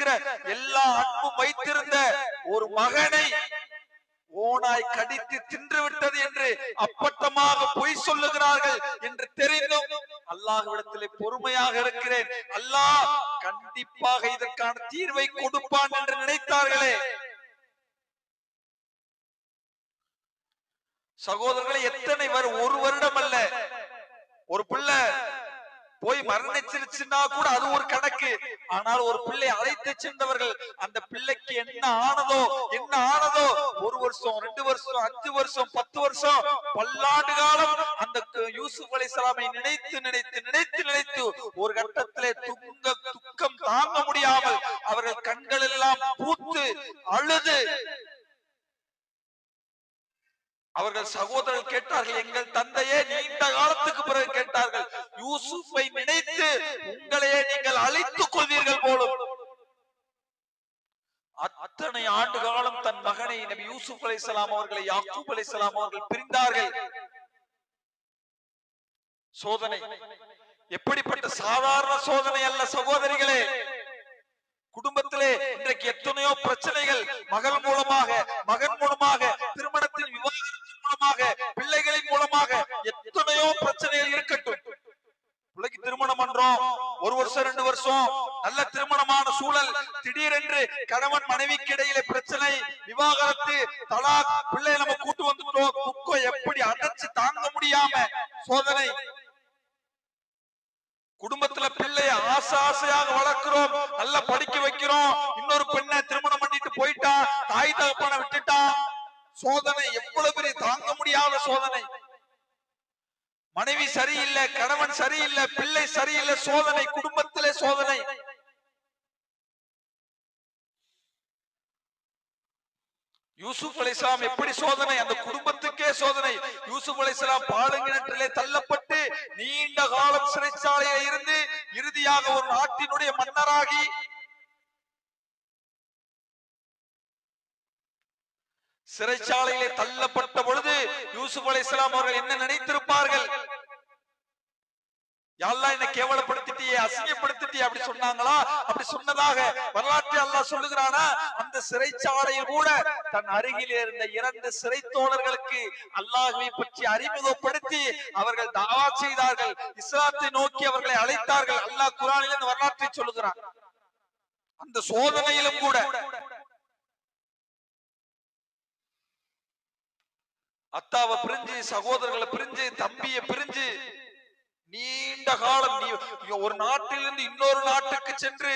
இருக்கிற எல்லா அன்பும் வைத்திருந்த ஒரு மகனை ஓனாய் கடித்து தின்று விட்டது என்று அப்பட்டமாக பொய் சொல்லுகிறார்கள் என்று தெரிந்தும் அல்லாஹ்விடத்திலே பொறுமையாக இருக்கிறேன், அல்லாஹ் கண்டிப்பாக இதற்கான தீர்வை கொடுப்பான் என்று நினைத்தார்களே. சகோதரர்களை, எத்தனை ஒரு வருடம் அல்ல, ஒரு பிள்ளை போய் மரணிச்சிருச்சுன்னா கூட அது ஒரு கணக்கு. ஆனால் ஒரு பிள்ளை அழைத்து சென்றவர்கள் அந்த பிள்ளைக்கு என்ன ஆனதோ 1 வருஷம் 2 வருஷம் 5 வருஷம் 10 வருஷம் பல்லாண்டு காலம் அந்த யூசுப் அலைஹிஸ்ஸலாமை நினைத்து நினைத்து நினைத்து நினைத்து ஒரு கட்டத்திலே துக்கம் தாங்க முடியாமல் அவர்கள் கண்கள் எல்லாம் பூத்து அழுது அவர்கள் சகோதரர்கள் கேட்டார்கள், எங்கள் தந்தையே நீண்ட காலத்துக்கு பிறகு கேட்டார்கள், யூசுஃபை நினைத்து உங்களையே நீங்கள் அழித்துக் கொள்வீர்கள் போலும். அத்தனை ஆண்டு காலம் தன் மகனை நபி யூசுப் அலைஹிஸ்ஸலாம் அவர்களை யாக்கூப் அலைஹிஸ்ஸலாம் அவர்கள் பிரிந்தார்கள். சோதனை எப்படிப்பட்ட சாதாரண சோதனை அல்ல சகோதரிகளே. குடும்பத்திலே இன்றைக்கு எத்தனையோ பிரச்சனைகள் மகள் மூலமாக, மகன் மூலமாக, திருமணத்தின் விவாதத்தின் மூலமாக, பிள்ளைகளின் மூலமாக எத்தனையோ பிரச்சனைகள் இருக்கட்டும். பிள்ளைக்கு திருமணம் பண்றோம், 1 வருஷம் 2 வருஷம் நல்ல திருமணமான சூழல், திடீரென்று கணவன் மனைவிக்கு இடையிலே பிரச்சனை, விவாகரத்து, தலாக், பிள்ளை நம்ம கூட்டு வந்துட்டோம், துக்கம் எப்படி அடைச்சு தாங்க முடியாம சோதனை. குடும்பத்துல பிள்ளைய ஆசையாக வளர்க்கிறோம், நல்லா படிக்க வைக்கிறோம், இன்னொரு பெண்ணை திருமணம் பண்ணிட்டு போயிட்டா, தாய் தகப்பனை விட்டுட்டா, சோதனை எவ்வளவு பெரிய தாங்க முடியாத சோதனை. மனைவி சரியில்லை, கணவன் சரியில்லை, பிள்ளை சரியில்லை, சோதனை, குடும்பத்திலே சோதனை. யூசுப் அலைஹிஸ்ஸலாம் எப்படி சோதனை, அந்த குடும்பத்துக்கே சோதனை. யூசுப் அலைஹிஸ்ஸலாம் பாலுங்கிணற்றிலே தள்ளப்பட்டு நீண்ட காலம் சிறைச்சாலையில் இருந்து இறுதியாக ஒரு நாட்டினுடைய மன்னராகி சிறைச்சாலையிலே தள்ளப்பட்ட பொழுது யூசுப் அலைஹிஸ்ஸலாம் அவர்கள் என்ன நினைத்திருப்பார்கள்? அல்லாஹ் என்ன கேவலப்படுத்திட்டியே, அசிங்கப்படுத்திட்டியே அப்படி சொன்னாங்களா? அப்படி சொன்னதாக வரலாற்றை அல்லாஹ் சொல்லுகிறானா? அந்த சிறைச்சாலையில் கூட தன் அருகில் இருந்த 2 சிறை தோழர்களுக்கு அல்லாஹ்வை பற்றி அறிமுகப்படுத்தி அவர்கள் தாவா செய்தார்கள், இஸ்லாத்தை நோக்கி அவர்களை அழைத்தார்கள். அல்லாஹ் குர்ஆனில் இந்த வரலாற்றை சொல்லுகிறான். அந்த சோதனையிலும் கூட அத்தாவை பிரிஞ்சு, சகோதரர்களை பிரிஞ்சு, தம்பியை பிரிஞ்சு நீண்ட காலம் ஒரு நாட்டிலிருந்து இன்னொரு நாட்டுக்கு சென்று